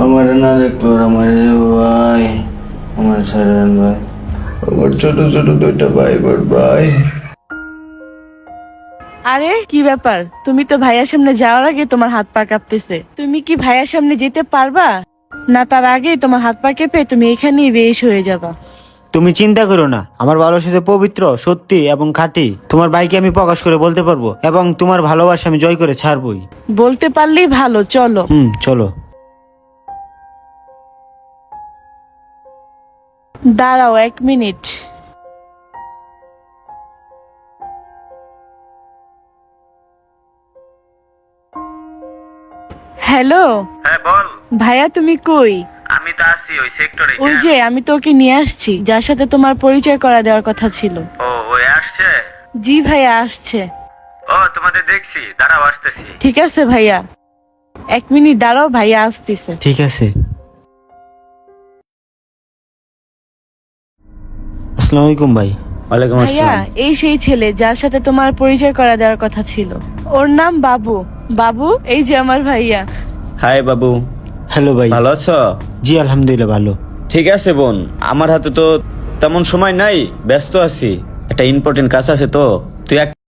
আমার না দেখলো আমার ভাই, আমার সারান ভাই, আমার ছোট ছোট দুইটা ভাই বোন ভাই। আরে কি ব্যাপার, তুমি তো ভাইয়ার সামনে যাওয়ার আগে তোমার হাত পা কাঁপতেছে। তুমি কি ভাইয়ার সামনে যেতে পারবা, না তার আগেই তোমার হাত পা কেঁপে তুমি এখানেই বেশ হয়ে যাবা? তুমি চিন্তা করো না, আমার ভালোবাসা যে পবিত্র, সত্যি এবং খাঁটি। তোমার ভাইকে আমি প্রকাশ করে বলতে পারবো এবং তোমার ভালোবাসা আমি জয় করে ছাড়বই। বলতে পারলেই ভালো, চলো। চলো। দাঁড়াও 1 মিনিট। হ্যালো হ্যাঁ বল। ভাইয়া, তুমি কই? আমি তো আছি ওই সেক্টরে। ওই যে আমি তোকে নিয়ে আসছি, যার সাথে তোমার পরিচয় করা দেওয়ার কথা ছিল। ও ওই আসছে? জি ভাইয়া আসছে। ও তোমাদের দেখছি, দাঁড়াও আসতেছি। ঠিক আছে ভাইয়া, 1 মিনিট দাঁড়াও, ভাইয়া আসতেছে। ঠিক আছে। আসসালামু আলাইকুম ভাই। ওয়ালাইকুম ভাইয়া, আসসালাম। এই সেই ছেলে যার সাথে তোমার পরিচয় করা দেওয়ার কথা ছিল। ওর নাম বাবু। বাবু, এই যে আমার ভাইয়া। হাই বাবু, হ্যালো ভাই। ভালো আছো? জি আলহামদুলিল্লাহ ভালো। ঠিক আছে বোন, আমার হাতে তো তেমন সময় নাই, ব্যস্ত আছি, একটা ইম্পর্টেন্ট কাজ আছে তো। তুই এক